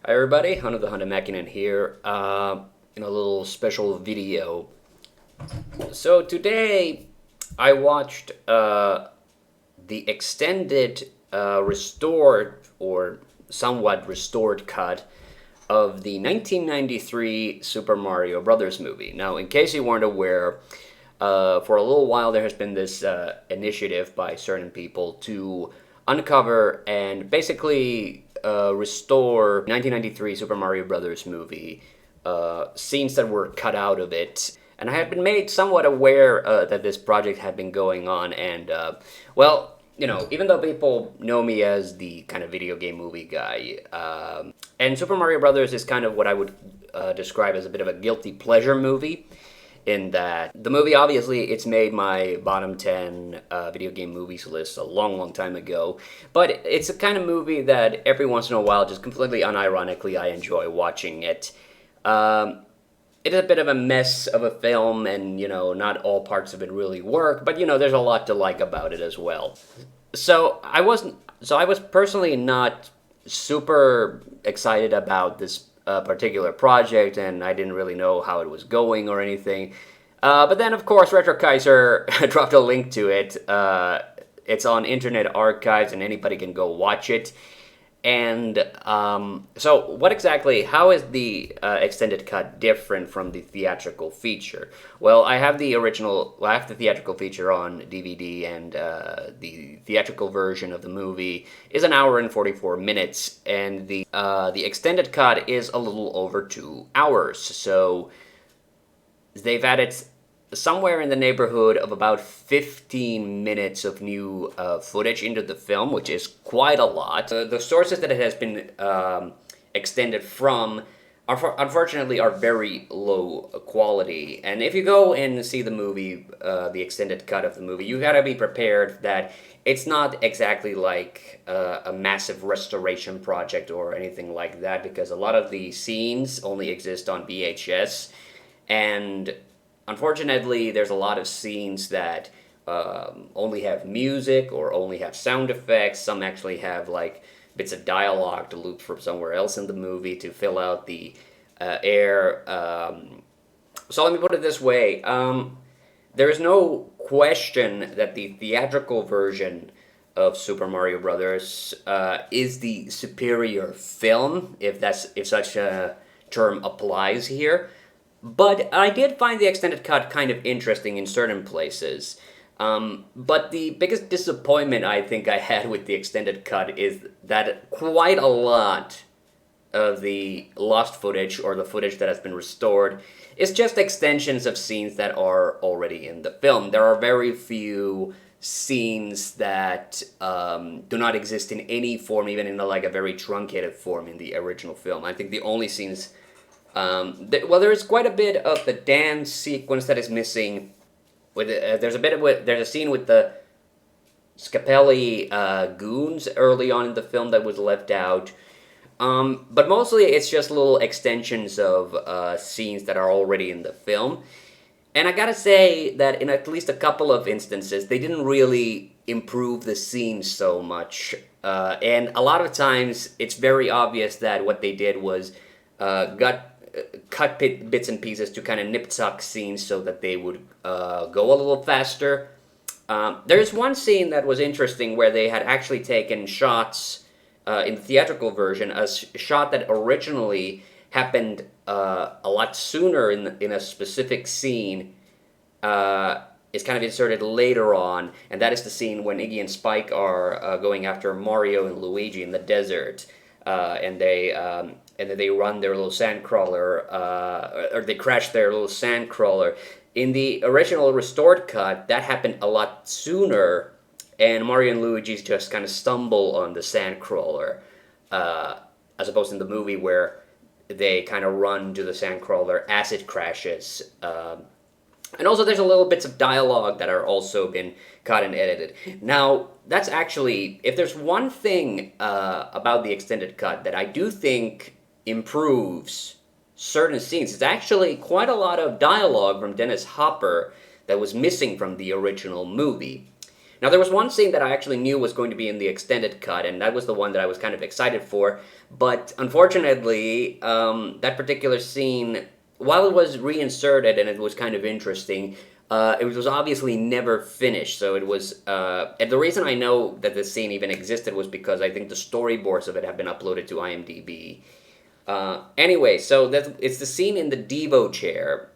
Hi everybody, Hunter the Hunter Mäkinen here in a little special video. So today I watched the extended, restored or somewhat restored cut of the 1993 Super Mario Brothers movie. Now, in case you weren't aware, for a little while there has been this initiative by certain people to uncover and basically restore 1993 Super Mario Brothers movie scenes that were cut out of it. And I had been made somewhat aware that this project had been going on, and well, even though people know me as the kind of video game movie guy, and Super Mario Brothers is kind of what I would describe as a bit of a guilty pleasure movie, in that the movie, obviously, it's made my bottom 10 video game movies list a long, long time ago, but it's a kind of movie that every once in a while, just completely unironically, I enjoy watching it. It is a bit of a mess of a film, and not all parts of it really work, but there's a lot to like about it as well. So I was personally not super excited about this particular project, and I didn't really know how it was going or anything. But then, of course, Retro Kaiser dropped a link to it. It's on Internet Archives, and anybody can go watch it. And so, how is the extended cut different from the theatrical feature? Well, I have the theatrical feature on DVD, and the theatrical version of the movie is an hour and 44 minutes, and the extended cut is a little over 2 hours. So they've added somewhere in the neighborhood of about 15 minutes of new footage into the film, which is quite a lot. The sources that it has been extended from, unfortunately, are very low quality. And if you go and see the movie, the extended cut of the movie, you gotta be prepared that it's not exactly like a massive restoration project or anything like that, because a lot of the scenes only exist on VHS, and unfortunately, there's a lot of scenes that only have music or only have sound effects. Some actually have like bits of dialogue to loop from somewhere else in the movie to fill out the air. So let me put it this way. There is no question that the theatrical version of Super Mario Brothers is the superior film, if such a term applies here. But I did find the extended cut kind of interesting in certain places. But the biggest disappointment I think I had with the extended cut is that quite a lot of the lost footage, or the footage that has been restored, is just extensions of scenes that are already in the film. There are very few scenes that do not exist in any form, even in a very truncated form in the original film. I think the only scenes there is quite a bit of the dance sequence that is missing. There's a scene with the Scapelli goons early on in the film that was left out. But mostly it's just little extensions of scenes that are already in the film. And I gotta say that in at least a couple of instances, they didn't really improve the scene so much. And a lot of times, it's very obvious that what they did was cut bits and pieces to kind of nip-tuck scenes so that they would go a little faster. There's one scene that was interesting where they had actually taken shots in the theatrical version, a shot that originally happened a lot sooner in a specific scene, is kind of inserted later on, and that is the scene when Iggy and Spike are going after Mario and Luigi in the desert, and then they run their little sandcrawler, or they crash their little sandcrawler. In the original restored cut, that happened a lot sooner, and Mario and Luigi just kind of stumble on the sandcrawler, as opposed to in the movie where they kind of run to the sandcrawler as it crashes. And also there's a little bits of dialogue that are also been cut and edited. Now, that's actually, if there's one thing about the extended cut that I do think improves certain scenes, it's actually quite a lot of dialogue from Dennis Hopper that was missing from the original movie. Now, there was one scene that I actually knew was going to be in the extended cut, and that was the one that I was kind of excited for. But unfortunately, that particular scene, while it was reinserted and it was kind of interesting, it was obviously never finished. So it was, and the reason I know that this scene even existed was because I think the storyboards of it have been uploaded to IMDb. Anyway, so it's the scene in the Devo chair.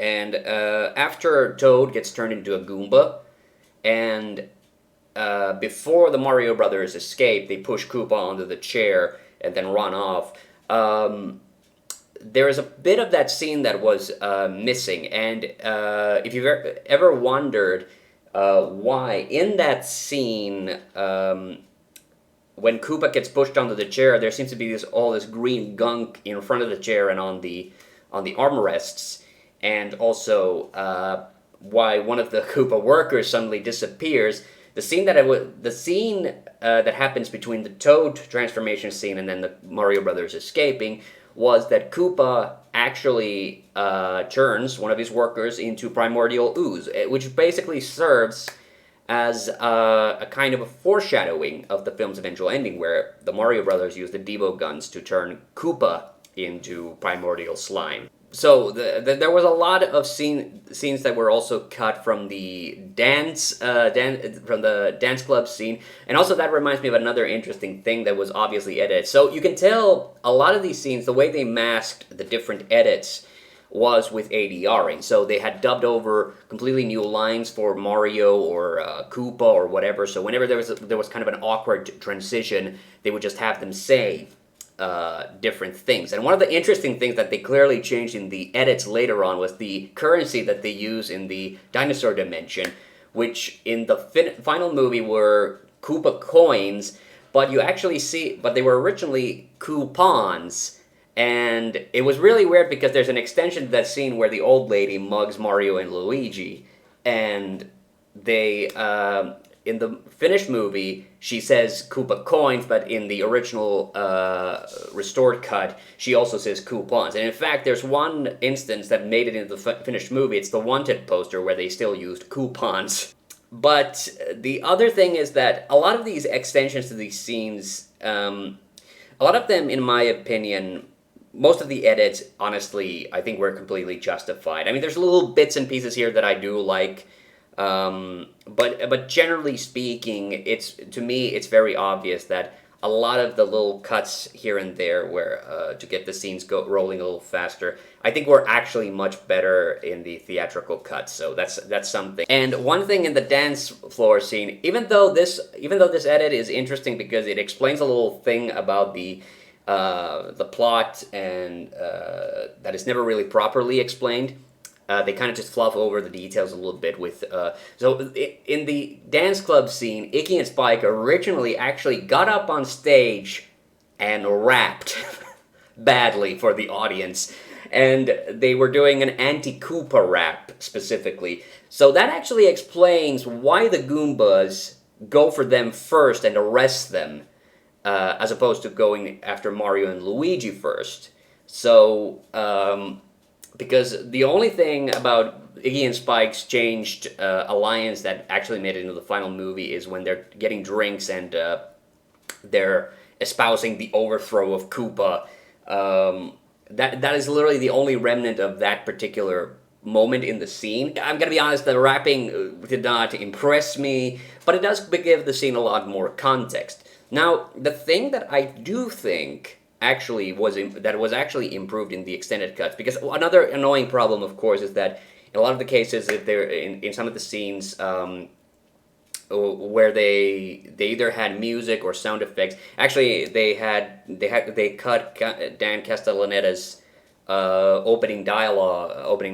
And after Toad gets turned into a Goomba, and before the Mario Brothers escape, they push Koopa onto the chair and then run off. There is a bit of that scene that was missing, and if you've ever wondered why, in that scene, when Koopa gets pushed onto the chair, there seems to be all this green gunk in front of the chair and on the armrests, and also why one of the Koopa workers suddenly disappears. The scene that happens between the Toad transformation scene and then the Mario Brothers escaping was that Koopa actually turns one of his workers into primordial ooze, which basically serves as a kind of a foreshadowing of the film's eventual ending, where the Mario Brothers use the Devo guns to turn Koopa into primordial slime. So there was a lot of scenes that were also cut from the dance club scene, and also that reminds me of another interesting thing that was obviously edited. So you can tell a lot of these scenes, the way they masked the different edits was with ADRing. So they had dubbed over completely new lines for Mario or Koopa or whatever. So whenever there was kind of an awkward transition, they would just have them say different things. And one of the interesting things that they clearly changed in the edits later on was the currency that they use in the dinosaur dimension, which in the final movie were Koopa coins, but they were originally coupons. And it was really weird because there's an extension to that scene where the old lady mugs Mario and Luigi, and they, in the finished movie, she says Koopa coins, but in the original restored cut, she also says coupons. And in fact, there's one instance that made it into the finished movie. It's the Wanted poster where they still used coupons. But the other thing is that a lot of these extensions to these scenes, a lot of them, in my opinion, most of the edits, honestly, I think were completely justified. I mean, there's little bits and pieces here that I do like, but generally speaking, to me, it's very obvious that a lot of the little cuts here and there where to get the scenes rolling a little faster, I think were actually much better in the theatrical cut. So that's something. And one thing in the dance floor scene, even though this edit is interesting because it explains a little thing about the plot and that is never really properly explained. They kind of just fluff over the details a little bit with... in the dance club scene, Iggy and Spike originally actually got up on stage and rapped badly for the audience. And they were doing an anti-Koopa rap, specifically. So that actually explains why the Goombas go for them first and arrest them, as opposed to going after Mario and Luigi first. So, because the only thing about Iggy and Spike's changed alliance that actually made it into the final movie is when they're getting drinks and they're espousing the overthrow of Koopa. That is literally the only remnant of that particular moment in the scene. I'm gonna be honest, the rapping did not impress me, but it does give the scene a lot more context. Now, the thing that I do think actually was actually improved in the extended cuts, because another annoying problem, of course, is that in a lot of the cases, if they're in some of the scenes where they either had music or sound effects, actually they cut Dan Castellaneta's opening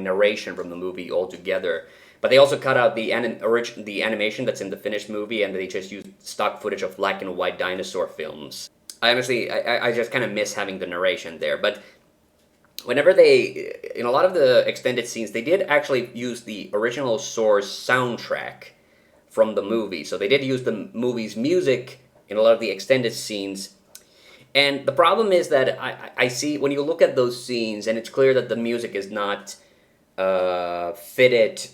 narration from the movie altogether. But they also cut out the animation that's in the finished movie, and they just used stock footage of black and white dinosaur films. I just kind of miss having the narration there. But whenever in a lot of the extended scenes, they did actually use the original source soundtrack from the movie. So they did use the movie's music in a lot of the extended scenes. And the problem is that I see, when you look at those scenes, and it's clear that the music is not fitted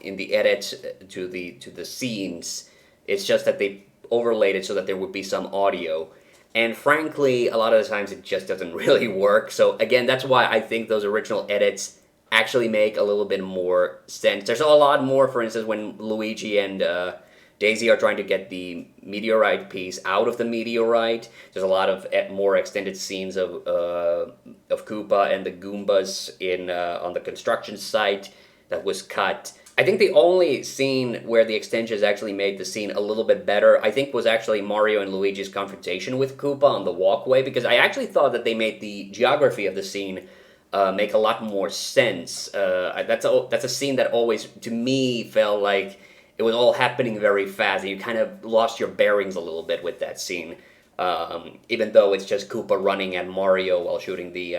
in the edits to the scenes. It's just that they overlaid it so that there would be some audio. And frankly, a lot of the times it just doesn't really work. So again, that's why I think those original edits actually make a little bit more sense. There's a lot more, for instance, when Luigi and Daisy are trying to get the meteorite piece out of the meteorite. There's a lot of more extended scenes of Koopa and the Goombas in on the construction site that was cut. I think the only scene where the extensions actually made the scene a little bit better, I think, was actually Mario and Luigi's confrontation with Koopa on the walkway, because I actually thought that they made the geography of the scene make a lot more sense. That's a scene that always, to me, felt like it was all happening very fast, and you kind of lost your bearings a little bit with that scene. Even though it's just Koopa running at Mario while shooting the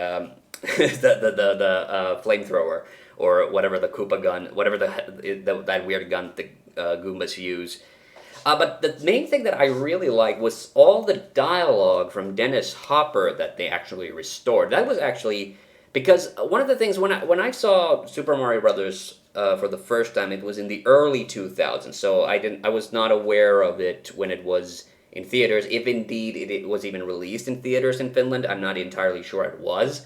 the flamethrower, or whatever the Koopa gun, whatever that weird gun the Goombas use. But the main thing that I really liked was all the dialogue from Dennis Hopper that they actually restored. That was actually, because one of the things when I saw Super Mario Brothers for the first time, it was in the early 2000s, so I was not aware of it when it was in theaters. If indeed it was even released in theaters in Finland, I'm not entirely sure it was.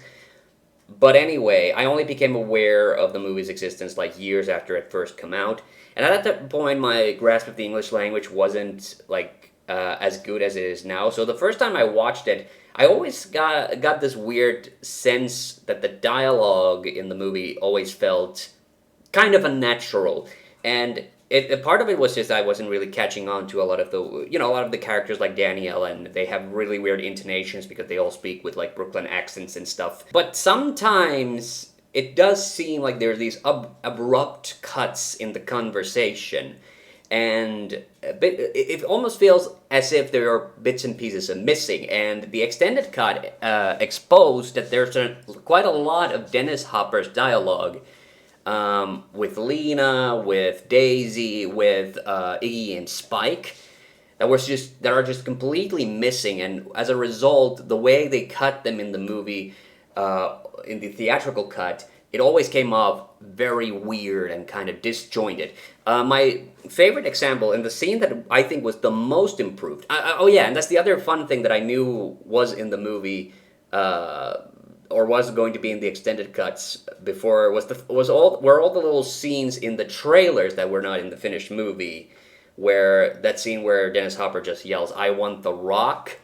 But anyway, I only became aware of the movie's existence like years after it first came out, and at that point, my grasp of the English language wasn't like as good as it is now. So the first time I watched it, I always got this weird sense that the dialogue in the movie always felt kind of unnatural, and part of it was just I wasn't really catching on to a lot of the characters like Danielle, and they have really weird intonations because they all speak with like Brooklyn accents and stuff. But sometimes it does seem like there's these abrupt cuts in the conversation, and it almost feels as if there are bits and pieces are missing. And the extended cut exposed that there's quite a lot of Dennis Hopper's dialogue. With Lena, with Daisy, with Iggy and Spike, that are just completely missing, and as a result, the way they cut them in the movie, in the theatrical cut, it always came off very weird and kind of disjointed. My favorite example, and the scene that I think was the most improved. Oh yeah, and that's the other fun thing that I knew was in the movie. Or was going to be in the extended cuts before were all the little scenes in the trailers that were not in the finished movie, where that scene where Dennis Hopper just yells, "I want the rock,"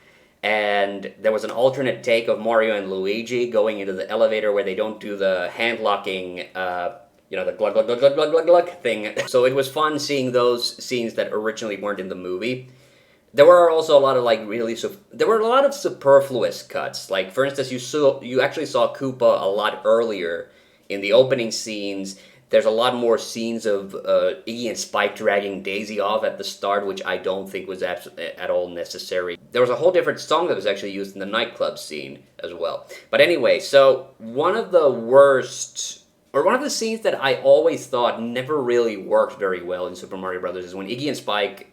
and there was an alternate take of Mario and Luigi going into the elevator where they don't do the hand locking, the glug glug glug glug glug glug glug thing. So it was fun seeing those scenes that originally weren't in the movie. There were also a lot of there were a lot of superfluous cuts. Like, for instance, you actually saw Koopa a lot earlier in the opening scenes. There's a lot more scenes of Iggy and Spike dragging Daisy off at the start, which I don't think was at all necessary. There was a whole different song that was actually used in the nightclub scene as well. But anyway, so one of the scenes that I always thought never really worked very well in Super Mario Brothers is when Iggy and Spike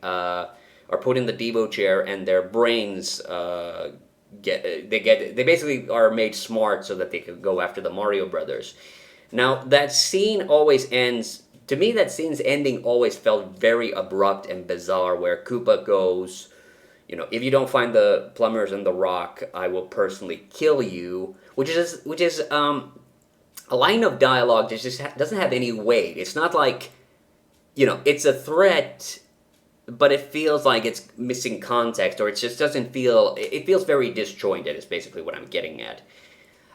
are put in the Devo chair, and their brains they basically are made smart so that they could go after the Mario Brothers. Now that scene always ends. To me, that scene's ending always felt very abrupt and bizarre, where Koopa goes, if you don't find the plumbers and the rock, I will personally kill you, which is a line of dialogue that just doesn't have any weight. It's not like, it's a threat, but it feels like it's missing context, or it just doesn't feel. It feels very disjointed. Is basically what I'm getting at.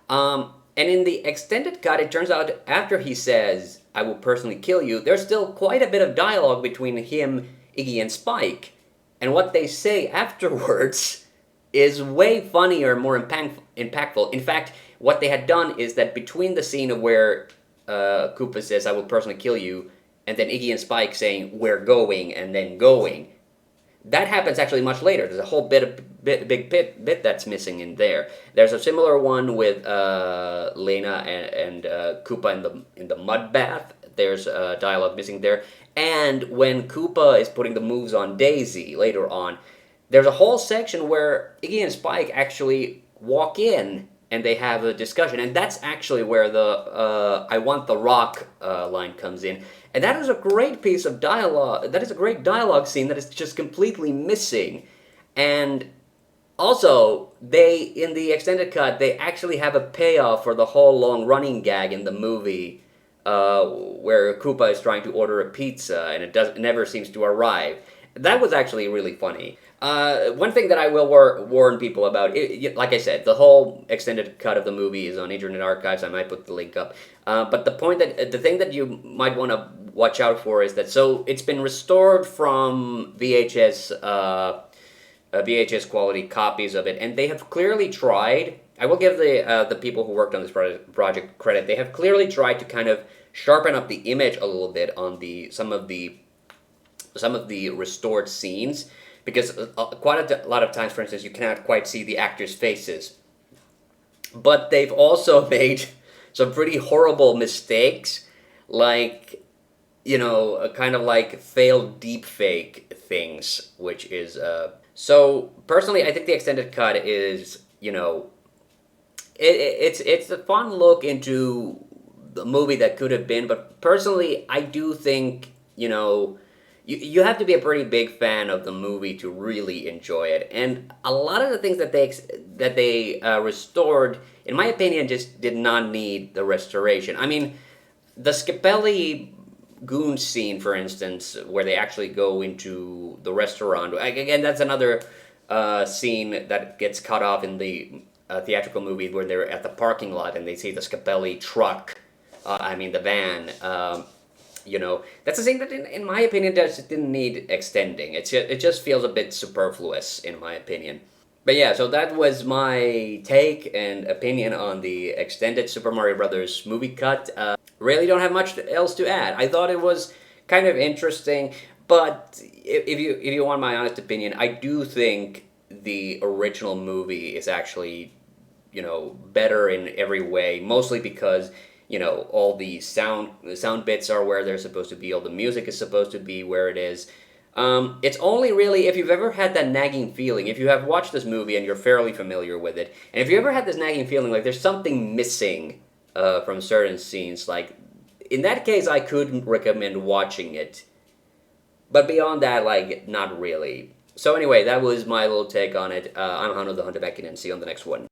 And in the extended cut, it turns out after he says, "I will personally kill you," there's still quite a bit of dialogue between him, Iggy, and Spike, and what they say afterwards is way funnier, more impactful. In fact, what they had done is that between the scene of where Koopa says, "I will personally kill you," and then Iggy and Spike saying, "We're going," and then going, that happens actually much later. There's a whole big bit that's missing in there. There's a similar one with Lena and Koopa in the mud bath. There's dialogue missing there. And when Koopa is putting the moves on Daisy later on, there's a whole section where Iggy and Spike actually walk in and they have a discussion, and that's actually where the "I want the rock" line comes in, and that is a great piece of dialogue. That is a great dialogue scene that is just completely missing, and also they in the extended cut they actually have a payoff for the whole long running gag in the movie. Where Koopa is trying to order a pizza and it never seems to arrive. That was actually really funny. One thing that I will warn people about, like I said, the whole extended cut of the movie is on Internet Archives. I might put the link up. But the thing that you might want to watch out for is that it's been restored from VHS quality copies of it, and they have clearly tried. I will give the people who worked on this project credit. They have clearly tried to kind of sharpen up the image a little bit on some of the restored scenes, because quite a lot of times, for instance, you cannot quite see the actors' faces. But they've also made some pretty horrible mistakes, like, kind of like failed deepfake things, which is so personally, I think the extended cut is, it's a fun look into the movie that could have been, but personally, I do think, you have to be a pretty big fan of the movie to really enjoy it. And a lot of the things that they restored, in my opinion, just did not need the restoration. I mean, the Scapelli goon scene, for instance, where they actually go into the restaurant. Again, that's another scene that gets cut off in the theatrical movie where they're at the parking lot and they see the Scapelli truck. The van. That's a scene that, in my opinion, just didn't need extending. It just feels a bit superfluous, in my opinion. But yeah, so that was my take and opinion on the extended Super Mario Brothers movie cut. Really don't have much else to add. I thought it was kind of interesting, but if you want my honest opinion, I do think the original movie is actually, better in every way, mostly because all the sound bits are where they're supposed to be, all the music is supposed to be where it is. It's only really if you've ever had that nagging feeling, if you have watched this movie and you're fairly familiar with it, and if you ever had this nagging feeling like there's something missing from certain scenes, like, in that case, I could recommend watching it. But beyond that, like, not really. So anyway, that was my little take on it. I'm Hanno the Hunter Mäkinen. See you on the next one.